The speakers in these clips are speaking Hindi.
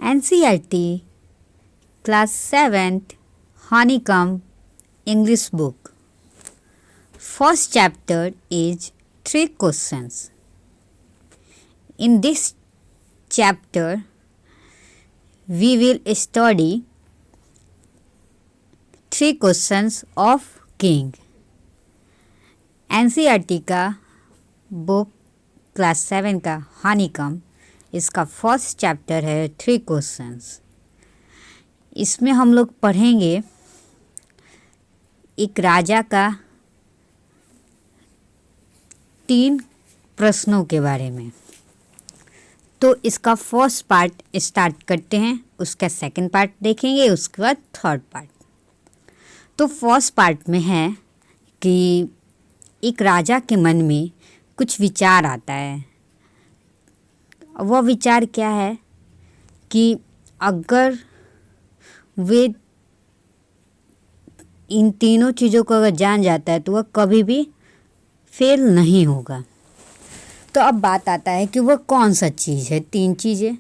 NCERT Class 7th Honeycomb English book. First chapter is 3 questions. In this chapter, we will study 3 questions of king. NCERT का बुक क्लास 7 का हनीकम, इसका फर्स्ट चैप्टर है 3 क्वेश्चंस. इसमें हम लोग पढ़ेंगे एक राजा का 3 प्रश्नों के बारे में. तो इसका फर्स्ट पार्ट स्टार्ट करते हैं, उसका सेकंड पार्ट देखेंगे, उसके बाद थर्ड पार्ट. तो फर्स्ट पार्ट में है कि एक राजा के मन में कुछ विचार आता है. वह विचार क्या है कि अगर वे इन तीनों चीज़ों को अगर जान जाता है तो वह कभी भी फेल नहीं होगा. तो अब बात आता है कि वह कौन सा चीज़ है. 3 चीज़ें.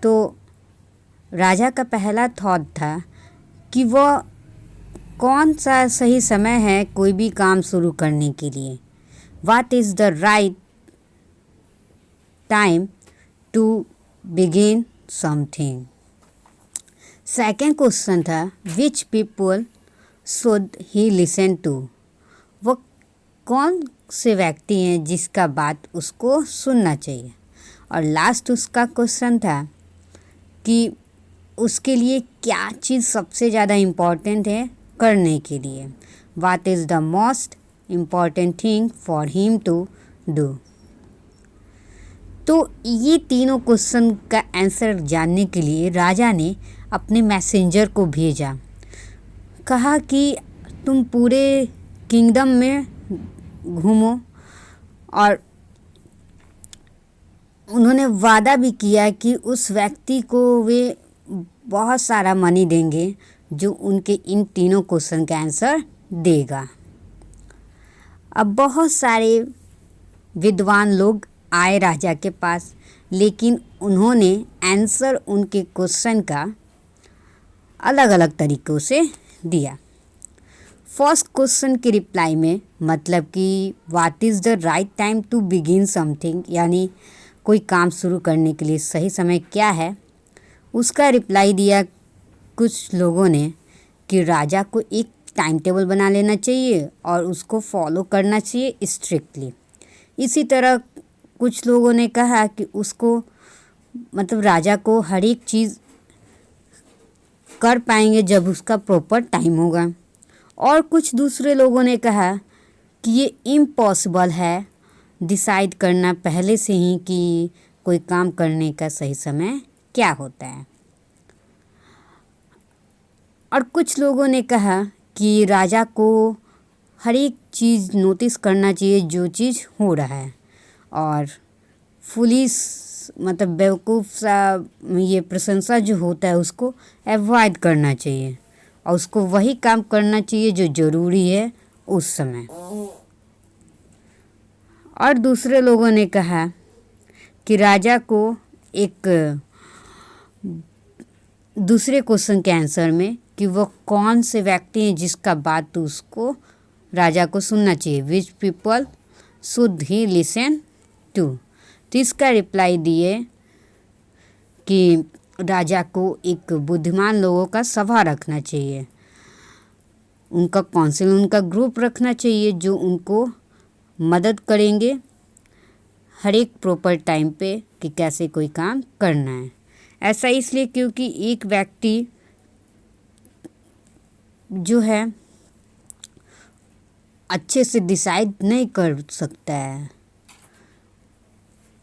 तो राजा का पहला थॉट था कि वह कौन सा सही समय है कोई भी काम शुरू करने के लिए. What is the right time to begin something. Second question था which people should he listen to. वो कौन से व्यक्ति हैं जिसका बात उसको सुनना चाहिए. और लास्ट उसका क्वेश्चन था कि उसके लिए क्या चीज़ सबसे ज़्यादा इम्पॉर्टेंट है करने के लिए. What is the most important thing for him to do. तो ये तीनों क्वेश्चन का आंसर जानने के लिए राजा ने अपने मैसेंजर को भेजा. कहा कि तुम पूरे किंगडम में घूमो, और उन्होंने वादा भी किया कि उस व्यक्ति को वे बहुत सारा मनी देंगे जो उनके इन तीनों क्वेश्चन का आंसर देगा. अब बहुत सारे विद्वान लोग आए राजा के पास, लेकिन उन्होंने आंसर उनके क्वेश्चन का अलग अलग तरीक़ों से दिया. फर्स्ट क्वेश्चन के रिप्लाई में मतलब कि what is the right time to begin something, यानी कोई काम शुरू करने के लिए सही समय क्या है, उसका रिप्लाई दिया कुछ लोगों ने कि राजा को एक टाइम टेबल बना लेना चाहिए और उसको फॉलो करना चाहिए स्ट्रिक्टली. इसी तरह कुछ लोगों ने कहा कि उसको मतलब राजा को हर एक चीज़ कर पाएंगे जब उसका प्रॉपर टाइम होगा. और कुछ दूसरे लोगों ने कहा कि ये इम्पॉसिबल है डिसाइड करना पहले से ही कि कोई काम करने का सही समय क्या होता है. और कुछ लोगों ने कहा कि राजा को हर एक चीज़ नोटिस करना चाहिए जो चीज़ हो रहा है, और फुलिश मतलब बेवकूफ़ सा ये प्रशंसा जो होता है उसको अवॉइड करना चाहिए, और उसको वही काम करना चाहिए जो ज़रूरी है उस समय. और दूसरे लोगों ने कहा कि राजा को एक दूसरे क्वेश्चन के आंसर में कि वो कौन से व्यक्ति हैं जिसका बात उसको राजा को सुनना चाहिए. Which people should he listen to. तो इसका रिप्लाई दिए कि राजा को एक बुद्धिमान लोगों का सभा रखना चाहिए, उनका काउंसिल, उनका ग्रुप रखना चाहिए जो उनको मदद करेंगे हर एक प्रॉपर टाइम पे कि कैसे कोई काम करना है. ऐसा इसलिए क्योंकि एक व्यक्ति जो है अच्छे से डिसाइड नहीं कर सकता है.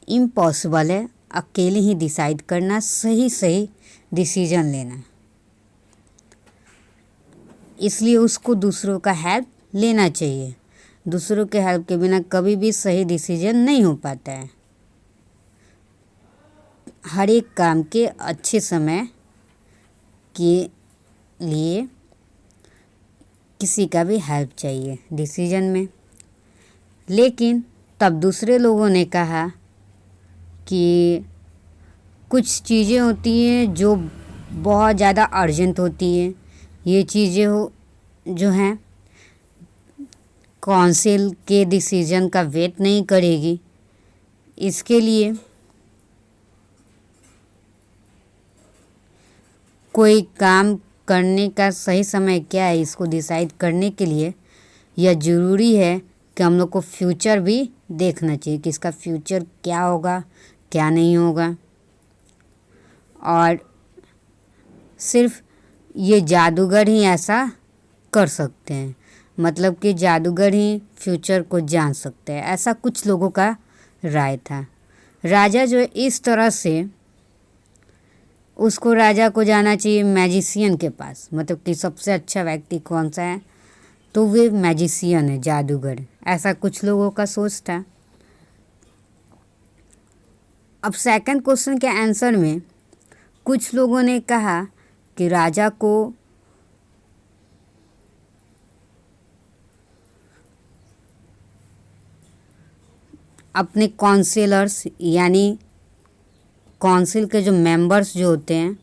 इम्पॉसिबल है अकेले ही डिसाइड करना, सही डिसीजन लेना. इसलिए उसको दूसरों का हेल्प लेना चाहिए. दूसरों के हेल्प के बिना कभी भी सही डिसीजन नहीं हो पाता है. हर एक काम के अच्छे समय के लिए किसी का भी हेल्प चाहिए डिसीजन में. लेकिन तब दूसरे लोगों ने कहा कि कुछ चीज़ें होती हैं जो बहुत ज़्यादा अर्जेंट होती हैं। ये चीज़ें जो हैं काउंसिल के डिसीजन का वेट नहीं करेगी। इसके लिए कोई काम करने का सही समय क्या है, इसको डिसाइड करने के लिए यह ज़रूरी है कि हम लोग को फ्यूचर भी देखना चाहिए कि इसका फ्यूचर क्या होगा, क्या नहीं होगा। और सिर्फ ये जादूगर ही ऐसा कर सकते हैं, मतलब कि जादूगर ही फ्यूचर को जान सकते हैं, ऐसा कुछ लोगों का राय था। राजा जो है इस तरह से, उसको राजा को जाना चाहिए मैजिशियन के पास, मतलब कि सबसे अच्छा व्यक्ति कौन सा है, तो वे मैजिशियन है, जादूगर, ऐसा कुछ लोगों का सोच था। अब सेकंड क्वेश्चन के आंसर में कुछ लोगों ने कहा कि राजा को अपने काउंसिलर्स यानी काउंसिल के जो मेंबर्स जो होते हैं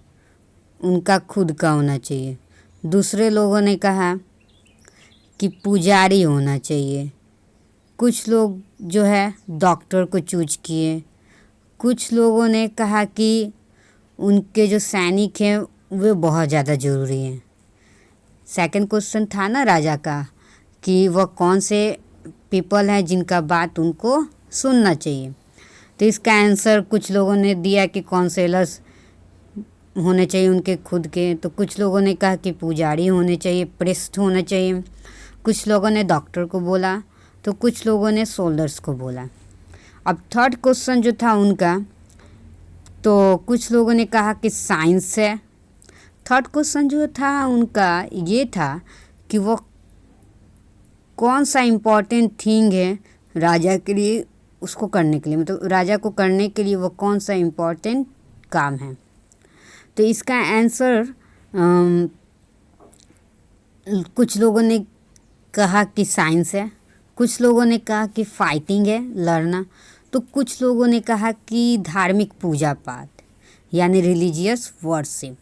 उनका खुद का होना चाहिए। दूसरे लोगों ने कहा कि पुजारी होना चाहिए। कुछ लोग जो है डॉक्टर को चूज किए। कुछ लोगों ने कहा कि उनके जो सैनिक हैं वे बहुत ज़्यादा ज़रूरी हैं। सेकंड क्वेश्चन था ना राजा का कि वह कौन से पीपल हैं जिनका बात उनको सुनना चाहिए। तो इसका आंसर कुछ लोगों ने दिया कि काउंसिलर्स होने चाहिए उनके खुद के, तो कुछ लोगों ने कहा कि पुजारी होने चाहिए, प्रीस्ट होना चाहिए। कुछ लोगों ने डॉक्टर को बोला, तो कुछ लोगों ने सोल्जर्स को बोला। अब थर्ड क्वेश्चन जो था उनका, तो कुछ लोगों ने कहा कि साइंस है। थर्ड क्वेश्चन जो था उनका ये था कि वो कौन सा इम्पोर्टेंट थिंग है राजा के लिए, उसको करने के लिए, मतलब राजा को करने के लिए वो कौन सा इम्पोर्टेंट काम है। तो इसका आंसर कुछ लोगों ने कहा कि साइंस है, कुछ लोगों ने कहा कि फाइटिंग है, लड़ना, तो कुछ लोगों ने कहा कि धार्मिक पूजा पाठ यानी रिलीजियस वर्शिप।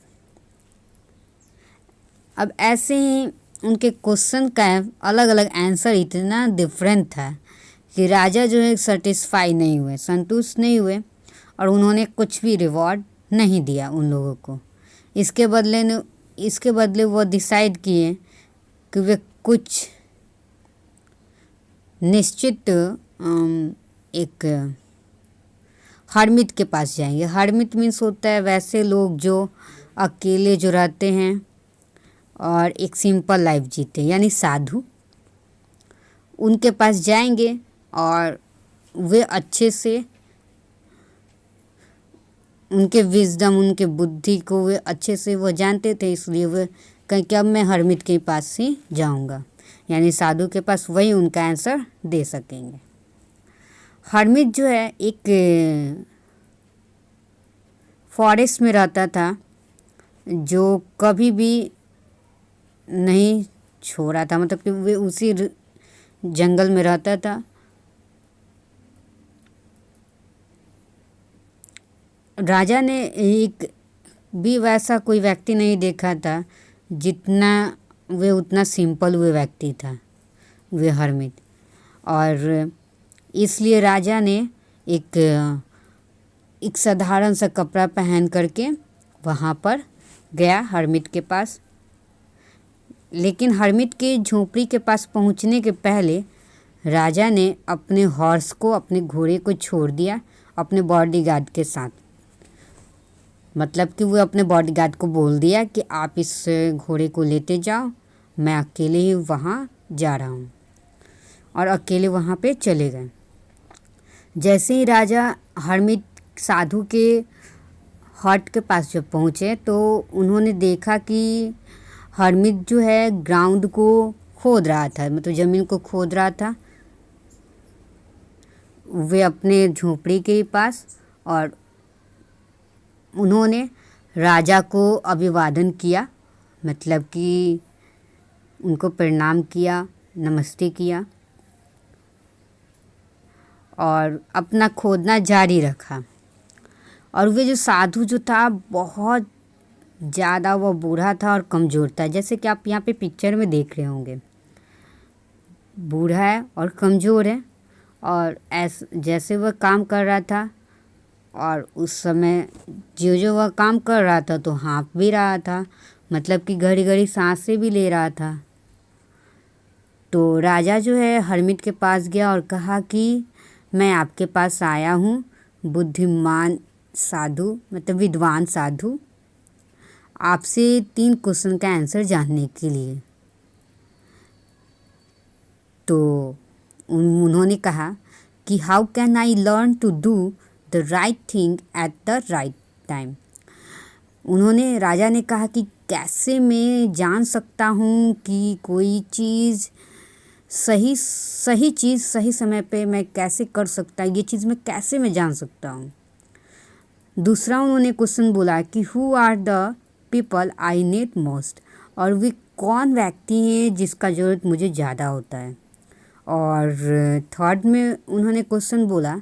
अब ऐसे ही उनके क्वेश्चन का अलग अलग आंसर इतना डिफरेंट था कि राजा जो है सेटिस्फाई नहीं हुए, संतुष्ट नहीं हुए, और उन्होंने कुछ भी रिवॉर्ड नहीं दिया उन लोगों को। इसके बदले वो डिसाइड किए कि वे कुछ निश्चित एक हर्मिट के पास जाएंगे। हर्मिट मीन्स होता है वैसे लोग जो अकेले जो रहते हैं और एक सिंपल लाइफ जीते, यानी साधु। उनके पास जाएंगे और वे अच्छे से उनके विजडम, उनके बुद्धि को वे अच्छे से वो जानते थे, इसलिए वे कहीं कि अब मैं हर्मिट के पास ही जाऊंगा, यानी साधु के पास, वही उनका आंसर दे सकेंगे। हर्मिट जो है एक फॉरेस्ट में रहता था जो कभी भी नहीं छोड़ा था, मतलब कि वे उसी जंगल में रहता था। राजा ने एक भी वैसा कोई व्यक्ति नहीं देखा था जितना वे उतना सिंपल वे व्यक्ति था, वे हर्मिट। और इसलिए राजा ने एक साधारण सा कपड़ा पहन करके वहाँ पर गया हर्मिट के पास। लेकिन हर्मिट के झोपड़ी के पास पहुँचने के पहले राजा ने अपने हॉर्स को, अपने घोड़े को छोड़ दिया अपने बॉडीगार्ड के साथ। मतलब कि वो अपने बॉडीगार्ड को बोल दिया कि आप इस घोड़े को लेते जाओ, मैं अकेले ही वहाँ जा रहा हूँ, और अकेले वहाँ पे चले गए। जैसे ही राजा हर्मिट साधु के हट के पास जब पहुँचे तो उन्होंने देखा कि हर्मिट जो है ग्राउंड को खोद रहा था, मतलब ज़मीन को खोद रहा था, वे अपने झोपड़ी के पास। और उन्होंने राजा को अभिवादन किया, मतलब कि उनको प्रणाम किया, नमस्ते किया, और अपना खोदना जारी रखा। और वे जो साधु जो था बहुत ज़्यादा वो बूढ़ा था और कमज़ोर था, जैसे कि आप यहाँ पे पिक्चर में देख रहे होंगे। बूढ़ा है और कमज़ोर है, और जैसे वह काम कर रहा था, और उस समय जो जो वह काम कर रहा था तो हाँफ भी रहा था, मतलब कि घड़ी घड़ी सांसें भी ले रहा था। तो राजा जो है हरमिट के पास गया और कहा कि मैं आपके पास आया हूँ बुद्धिमान साधु, मतलब विद्वान साधु, आपसे 3 क्वेश्चन का आंसर जानने के लिए। तो उन्होंने कहा कि how can I learn to do the right thing at the right time. राजा ने कहा कि कैसे मैं जान सकता हूँ कि कोई चीज़ सही चीज़ सही समय पे मैं कैसे कर सकता, ये चीज़ मैं कैसे मैं जान सकता हूँ। दूसरा उन्होंने क्वेश्चन बोला कि who are the people I need most, और वे कौन व्यक्ति हैं जिसका ज़रूरत मुझे ज़्यादा होता है। और थर्ड में उन्होंने क्वेश्चन बोला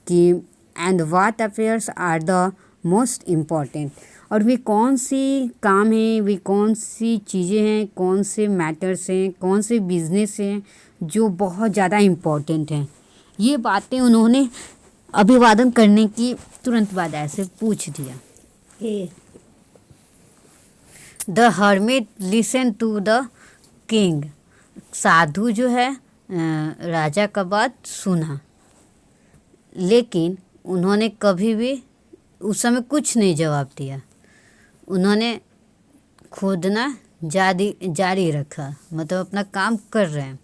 कि and what affairs are the most important, और वे कौन सी काम हैं, वे कौन सी चीज़ें हैं, कौन से मैटर्स हैं, कौन से बिजनेस हैं जो बहुत ज़्यादा इम्पॉर्टेंट हैं। ये बातें उन्होंने अभिवादन करने की तुरंत बाद ऐसे पूछ दिया। The hermit listen to the king, साधु जो है राजा का बात सुना, लेकिन उन्होंने कभी भी उस समय कुछ नहीं जवाब दिया। उन्होंने खोदना जारी रखा, मतलब अपना काम कर रहे हैं।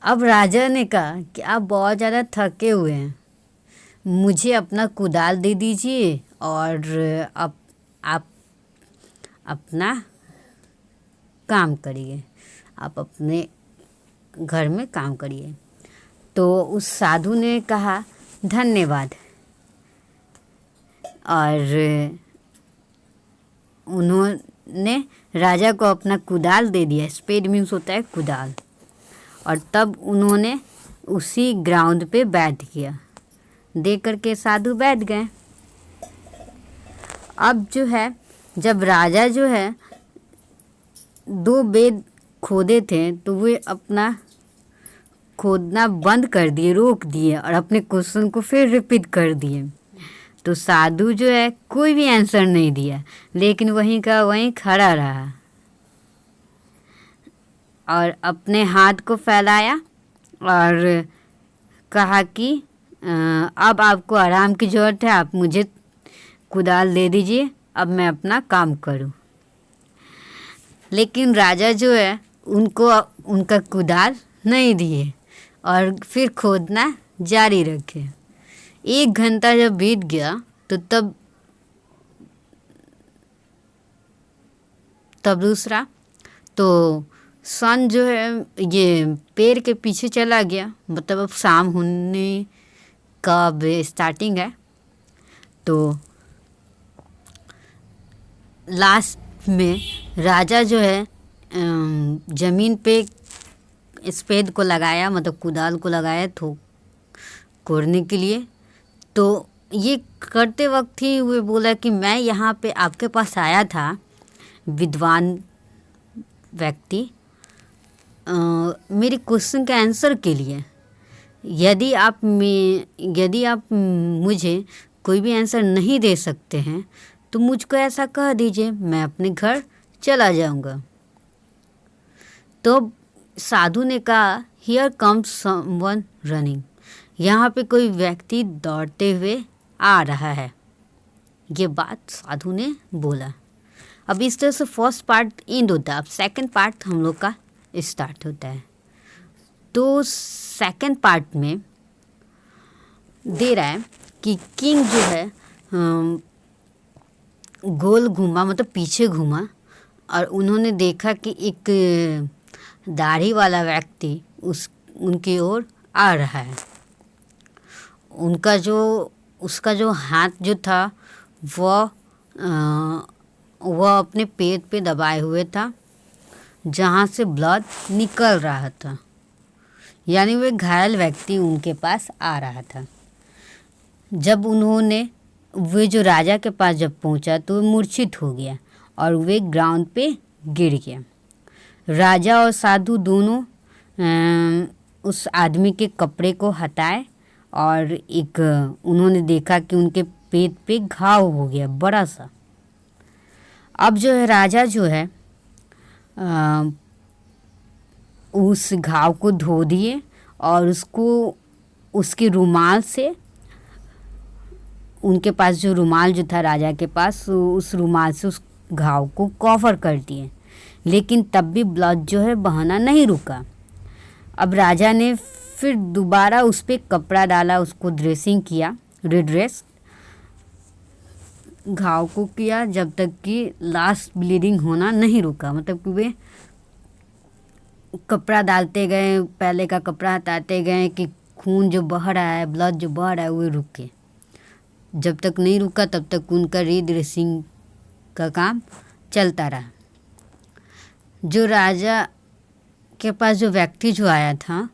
अब राजा ने कहा कि आप बहुत ज़्यादा थके हुए हैं, मुझे अपना कुदाल दे दीजिए और आप अपना काम करिए, आप अपने घर में काम करिए। तो उस साधु ने कहा धन्यवाद, और उन्होंने राजा को अपना कुदाल दे दिया। स्पेड मीन्स होता है कुदाल। और तब उन्होंने उसी ग्राउंड पे बैठ गया, दे करके साधु बैठ गए। अब जो है जब राजा जो है 2 बेद खोदे थे तो वे अपना खोदना बंद कर दिए, रोक दिए, और अपने क्वेश्चन को फिर रिपीट कर दिए। तो साधु जो है कोई भी आंसर नहीं दिया, लेकिन वहीं का वहीं खड़ा रहा और अपने हाथ को फैलाया और कहा कि अब आपको आराम की ज़रूरत है, आप मुझे कुदाल दे दीजिए, अब मैं अपना काम करूं। लेकिन राजा जो है उनको उनका कुदाल नहीं दिए और फिर खोदना जारी रखे। 1 घंटा जब बीत गया तो तब दूसरा तो सन जो है ये पेड़ के पीछे चला गया, मतलब अब शाम होने का स्टार्टिंग है। तो लास्ट में राजा जो है ज़मीन पे स्पेड को लगाया, मतलब कुदाल को लगाया कोड़ने के लिए। तो ये करते वक्त ही वो बोला कि मैं यहाँ पे आपके पास आया था विद्वान व्यक्ति, मेरे क्वेश्चन के आंसर के लिए। यदि आप मुझे कोई भी आंसर नहीं दे सकते हैं तो मुझको ऐसा कह दीजिए, मैं अपने घर चला जाऊंगा। तो साधु ने कहा हियर कम्स समवन रनिंग, यहाँ पे कोई व्यक्ति दौड़ते हुए आ रहा है। ये बात साधु ने बोला। अब इस तरह से फर्स्ट पार्ट एंड होता है। अब सेकंड पार्ट हम लोग का स्टार्ट होता है। तो सेकंड पार्ट में दे रहा है कि किंग जो है गोल घूमा, मतलब पीछे घूमा, और उन्होंने देखा कि एक दाढ़ी वाला व्यक्ति उनकी ओर आ रहा है। उसका जो हाथ जो था वह अपने पेट पे दबाए हुए था, जहाँ से ब्लड निकल रहा था, यानी वह घायल व्यक्ति उनके पास आ रहा था। जब उन्होंने वे जो राजा के पास जब पहुंचा तो वो मूर्छित हो गया और वे ग्राउंड पे गिर गया। राजा और साधु दोनों उस आदमी के कपड़े को हटाए और एक उन्होंने देखा कि उनके पेट पे घाव हो गया बड़ा सा। अब जो है राजा जो है उस घाव को धो दिए और उसको उसके रुमाल से, उनके पास जो रुमाल जो था राजा के पास, उस रुमाल से उस घाव को कवर कर दिए, लेकिन तब भी ब्लड जो है बहना नहीं रुका। अब राजा ने फिर दोबारा उस पर कपड़ा डाला, उसको ड्रेसिंग किया, रिड्रेस घाव को किया जब तक कि लास्ट ब्लीडिंग होना नहीं रुका। मतलब कि वे कपड़ा डालते गए, पहले का कपड़ा हटाते गए कि खून जो बह रहा है, ब्लड जो बह रहा है वो रुके। जब तक नहीं रुका तब तक उनका रीड्रेसिंग का काम चलता रहा। जो राजा के पास जो व्यक्ति जो आया था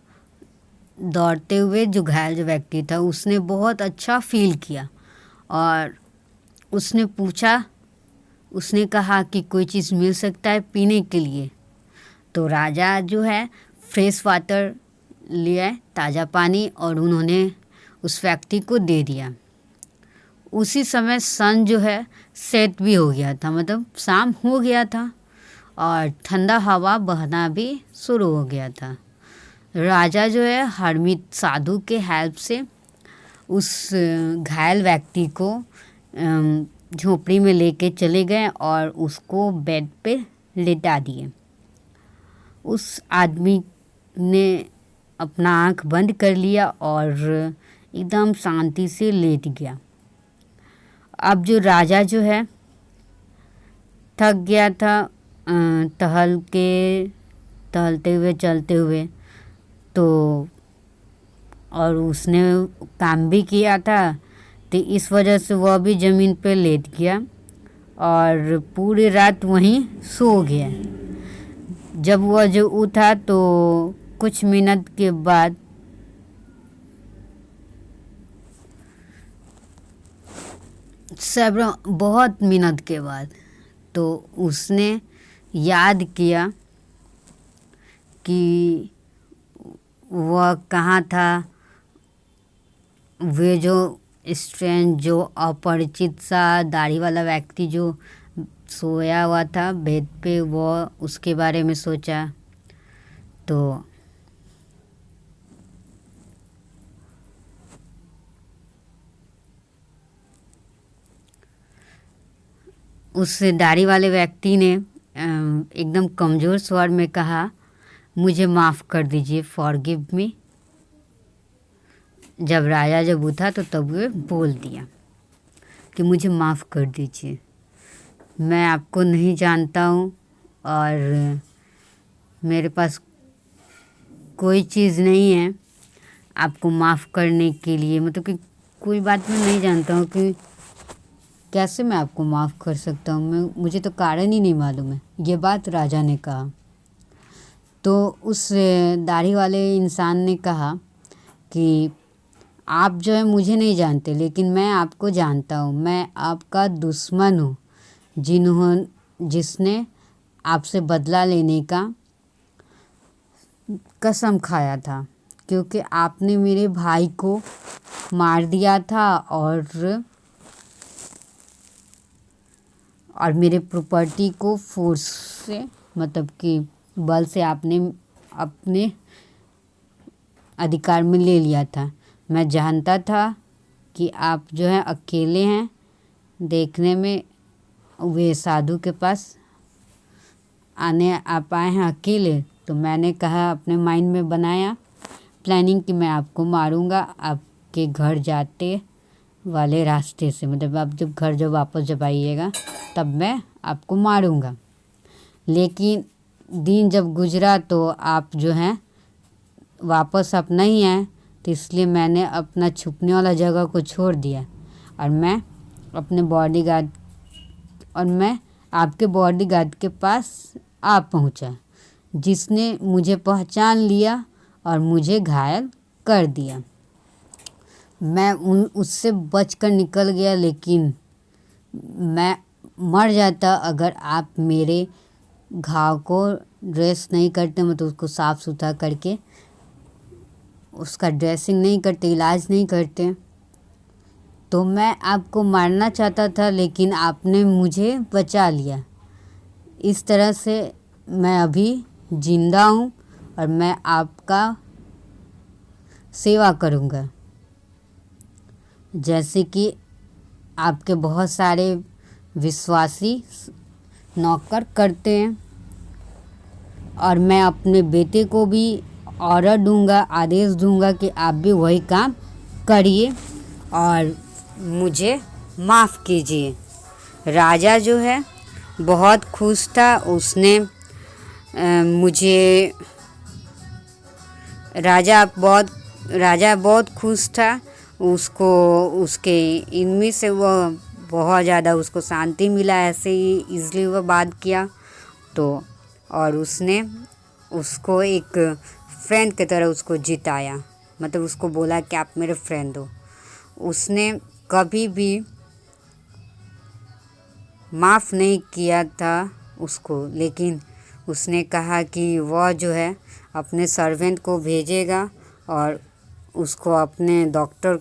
दौड़ते हुए, जो घायल जो व्यक्ति था, उसने बहुत अच्छा फील किया और उसने पूछा, उसने कहा कि कोई चीज़ मिल सकता है पीने के लिए। तो राजा जो है फ्रेश वाटर ले आए, ताज़ा पानी, और उन्होंने उस व्यक्ति को दे दिया। उसी समय सन जो है सेट भी हो गया था, मतलब शाम हो गया था और ठंडा हवा बहना भी शुरू हो गया था। राजा जो है हरमित साधु के हेल्प से उस घायल व्यक्ति को झोपड़ी में लेके चले गए और उसको बेड पे लेटा दिए। उस आदमी ने अपना आँख बंद कर लिया और एकदम शांति से लेट गया। अब जो राजा जो है थक गया था टहलते हुए, चलते हुए, तो और उसने काम भी किया था, तो इस वजह से वह भी ज़मीन पे लेट गया और पूरी रात वहीं सो गया। जब वह जो उठा तो कुछ मिनट के बाद बहुत मिनट के बाद तो उसने याद किया कि वह कहाँ था। वे जो स्ट्रेंज, जो अपरिचित सा दाढ़ी वाला व्यक्ति जो सोया हुआ था बेड पे, वह उसके बारे में सोचा। तो उस दाढ़ी वाले व्यक्ति ने एकदम कमज़ोर स्वर में कहा, मुझे माफ़ कर दीजिए, फॉरगिव मी। जब राजा जब उठा तो तब वे बोल दिया कि मुझे माफ़ कर दीजिए, मैं आपको नहीं जानता हूँ और मेरे पास कोई चीज़ नहीं है आपको माफ़ करने के लिए। मतलब कि कोई बात मैं नहीं जानता हूँ कि कैसे मैं आपको माफ़ कर सकता हूँ, मुझे तो कारण ही नहीं मालूम है। ये बात राजा ने कहा। तो उस दाढ़ी वाले इंसान ने कहा कि आप जो है मुझे नहीं जानते, लेकिन मैं आपको जानता हूँ। मैं आपका दुश्मन हूँ जिसने आपसे बदला लेने का कसम खाया था, क्योंकि आपने मेरे भाई को मार दिया था और मेरे प्रॉपर्टी को फोर्स से, मतलब कि बल से आपने अपने अधिकार में ले लिया था। मैं जानता था कि आप जो है अकेले हैं। देखने में वे साधु के पास आप आए हैं अकेले, तो मैंने कहा, अपने माइंड में बनाया प्लानिंग कि मैं आपको मारूंगा आपके घर जाते वाले रास्ते से। मतलब आप जब वापस आइएगा तब मैं आपको मारूंगा। लेकिन दिन जब गुजरा तो आप जो हैं वापस आप नहीं आए, तो इसलिए मैंने अपना छुपने वाला जगह को छोड़ दिया और मैं आपके बॉडीगार्ड के पास आ पहुंचा, जिसने मुझे पहचान लिया और मुझे घायल कर दिया। मैं उससे बचकर निकल गया, लेकिन मैं मर जाता अगर आप मेरे घाव को ड्रेस नहीं करते, मतलब उसको साफ़ सुथरा करके उसका ड्रेसिंग नहीं करते, इलाज नहीं करते। तो मैं आपको मारना चाहता था, लेकिन आपने मुझे बचा लिया। इस तरह से मैं अभी जिंदा हूँ और मैं आपका सेवा करूँगा, जैसे कि आपके बहुत सारे विश्वासी नौकर करते हैं। और मैं अपने बेटे को भी ऑर्डर दूंगा, आदेश दूंगा कि आप भी वही काम करिए और मुझे माफ़ कीजिए। राजा जो है बहुत खुश था। उसने मुझे राजा बहुत खुश था। उसको उसके इनमें से वह बहुत ज़्यादा उसको शांति मिला, ऐसे ही इसलिए वह बात किया। तो और उसने उसको एक फ्रेंड की तरह उसको जिताया, मतलब उसको बोला कि आप मेरे फ्रेंड हो। उसने कभी भी माफ़ नहीं किया था उसको, लेकिन उसने कहा कि वह जो है अपने सर्वेंट को भेजेगा और उसको अपने डॉक्टर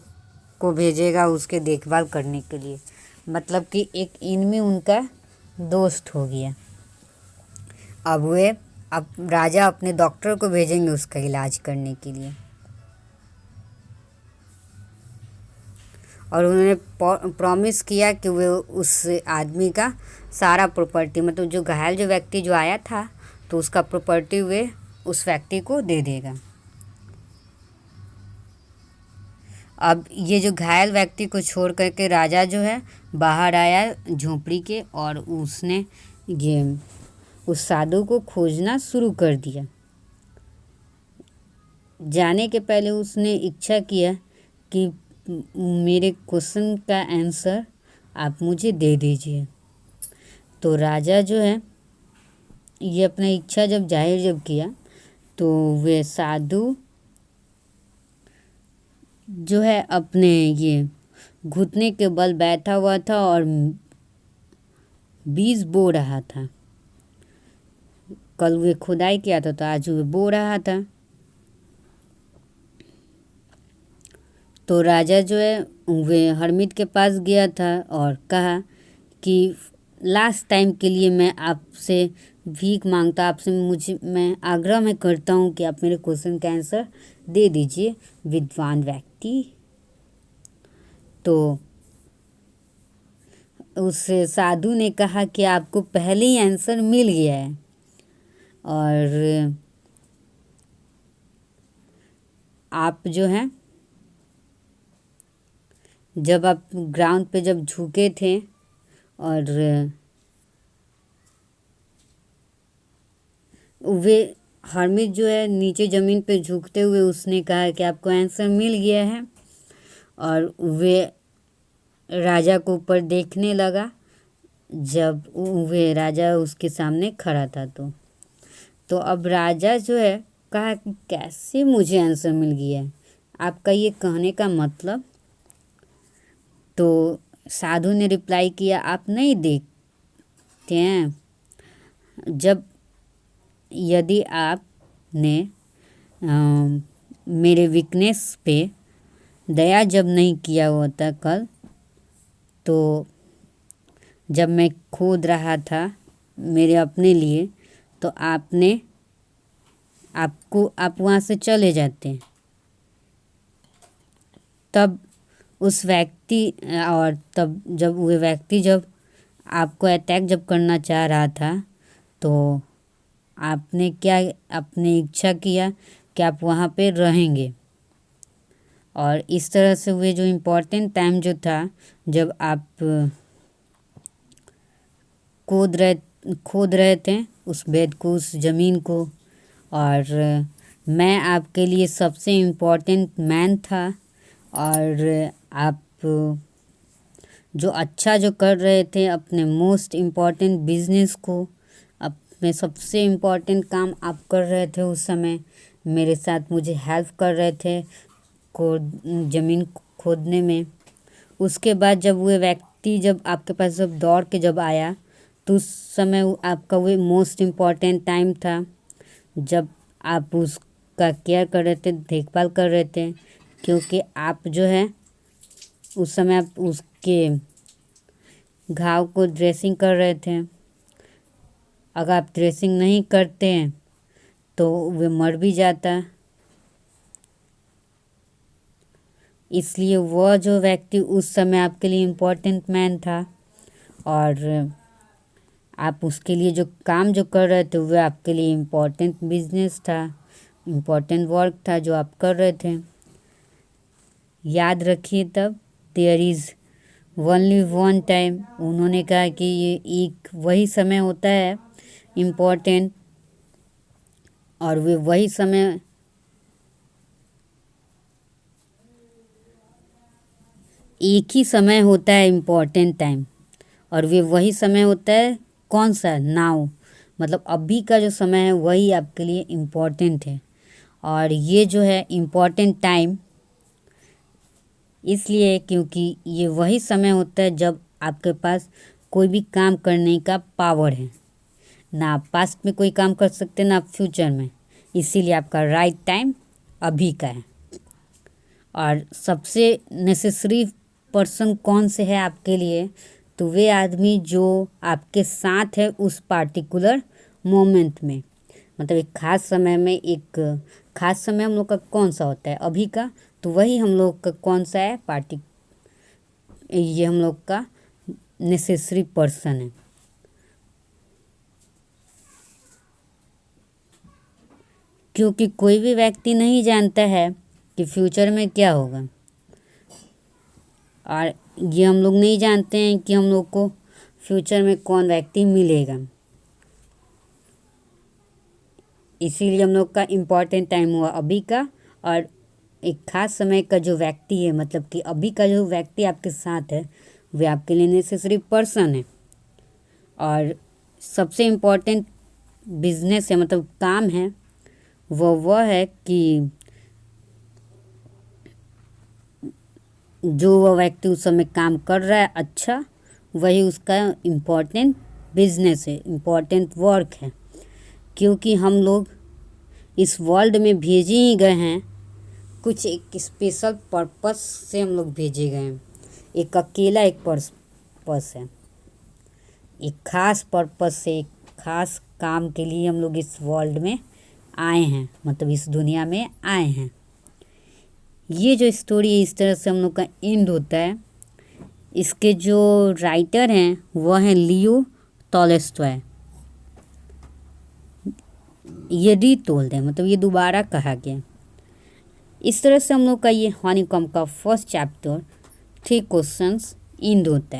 को भेजेगा उसके देखभाल करने के लिए। मतलब कि एक इनमें उनका दोस्त हो गया। अब राजा अपने डॉक्टर को भेजेंगे उसका इलाज करने के लिए। और उन्होंने प्रॉमिस किया कि वे उस आदमी का सारा प्रॉपर्टी, मतलब जो घायल जो व्यक्ति जो आया था, तो उसका प्रॉपर्टी वे उस व्यक्ति को दे देगा। अब ये जो घायल व्यक्ति को छोड़ करके राजा जो है बाहर आया झोपड़ी के, और उसने ये उस साधु को खोजना शुरू कर दिया। जाने के पहले उसने इच्छा किया कि मेरे क्वेश्चन का आंसर आप मुझे दे दीजिए। तो राजा जो है ये अपना इच्छा जब जाहिर जब किया, तो वे साधु जो है अपने ये घुटने के बल बैठा हुआ था और बीज बो रहा था। कल वे खुदाई किया था, तो आज वे बो रहा था। तो राजा जो है वे हरमित के पास गया था और कहा कि लास्ट टाइम के लिए मैं आपसे भीख मांगता, आपसे मैं आग्रह में करता हूँ कि आप मेरे क्वेश्चन का आंसर दे दीजिए विद्वान व्यक्ति। तो उस साधु ने कहा कि आपको पहले ही आंसर मिल गया है, और आप जो हैं जब आप ग्राउंड पे जब झुके थे और वे हरमित जो है नीचे ज़मीन पे झुकते हुए उसने कहा कि आपको आंसर मिल गया है, और वे राजा को ऊपर देखने लगा जब वे राजा उसके सामने खड़ा था। तो अब राजा जो है कहा कि कैसे मुझे आंसर मिल गया है, आपका ये कहने का मतलब। तो साधु ने रिप्लाई किया, आप नहीं देखते हैं, जब यदि आपने मेरे वीकनेस पे दया जब नहीं किया होता कल, तो जब मैं खोद रहा था मेरे अपने लिए, तो आप वहाँ से चले जाते। तब उस व्यक्ति और तब जब वो व्यक्ति जब आपको अटैक जब करना चाह रहा था, तो आपने क्या अपनी इच्छा किया कि आप वहाँ पे रहेंगे। और इस तरह से वे जो इम्पोर्टेंट टाइम जो था जब आप खोद रहे थे उस बेड को, उस ज़मीन को, और मैं आपके लिए सबसे इम्पोर्टेंट मैन था, और आप जो अच्छा जो कर रहे थे अपने मोस्ट इम्पॉर्टेंट बिजनेस को, अपने सबसे इम्पॉर्टेंट काम आप कर रहे थे उस समय, मेरे साथ मुझे हेल्प कर रहे थे ज़मीन खोदने में। उसके बाद जब वो व्यक्ति जब आपके पास जब दौड़ के जब आया, तो उस समय आपका वो मोस्ट इम्पॉर्टेंट टाइम था जब आप उसका केयर कर रहे थे, देखभाल कर रहे थे, क्योंकि आप जो है उस समय आप उसके घाव को ड्रेसिंग कर रहे थे। अगर आप ड्रेसिंग नहीं करते हैं तो वे मर भी जाता। इसलिए वह जो व्यक्ति उस समय आपके लिए इम्पोर्टेंट मैन था, और आप उसके लिए जो काम जो कर रहे थे वह आपके लिए इम्पोर्टेंट बिजनेस था, इम्पोर्टेंट वर्क था जो आप कर रहे थे। याद रखिए, तब there is only one time. उन्होंने कहा कि ये एक वही समय होता है इम्पोर्टेंट, और वे वही समय एक ही समय होता है इम्पोर्टेंट टाइम, और वे वही समय होता है कौन सा, नाउ। मतलब अभी का जो समय है वही आपके लिए इम्पोर्टेंट है। और ये जो है इम्पोर्टेंट टाइम इसलिए क्योंकि ये वही समय होता है जब आपके पास कोई भी काम करने का पावर है। ना आप पास्ट में कोई काम कर सकते, ना आप फ्यूचर में। इसीलिए आपका राइट टाइम अभी का है। और सबसे नेसेसरी पर्सन कौन से है आपके लिए, तो वे आदमी जो आपके साथ है उस पार्टिकुलर मोमेंट में। मतलब एक ख़ास समय में, एक ख़ास समय हम लोग का कौन सा होता है अभी का, तो वही हम लोग का कौन सा है ये हम लोग का नेसेसरी पर्सन है। क्योंकि कोई भी व्यक्ति नहीं जानता है कि फ्यूचर में क्या होगा, और ये हम लोग नहीं जानते हैं कि हम लोग को फ्यूचर में कौन व्यक्ति मिलेगा। इसीलिए हम लोग का इम्पोर्टेंट टाइम हुआ अभी का, और एक ख़ास समय का जो व्यक्ति है, मतलब कि अभी का जो व्यक्ति आपके साथ है वे आपके लिए नेसेसरी पर्सन है। और सबसे इम्पोर्टेंट बिजनेस है, मतलब काम है, वह है कि जो वह व्यक्ति उस समय काम कर रहा है अच्छा, वही उसका इम्पोर्टेंट बिजनेस है, इम्पोर्टेंट वर्क है। क्योंकि हम लोग इस वर्ल्ड में भेजे ही गए हैं, कुछ एक स्पेशल पर्पस से हम लोग भेजे गए हैं। एक अकेला एक पर्पस है, एक ख़ास पर्पस से, एक ख़ास काम के लिए हम लोग इस वर्ल्ड में आए हैं, मतलब इस दुनिया में आए हैं। ये जो स्टोरी है इस तरह से हम लोग का एंड होता है। इसके जो राइटर हैं वह हैं लियो टॉल्स्टॉय। ये रीटोल्ड है, मतलब ये दोबारा कहा गया। इस तरह से हम लोग का ये हनीकॉम्ब का फर्स्ट चैप्टर 3 क्वेश्चंस एंड होता है।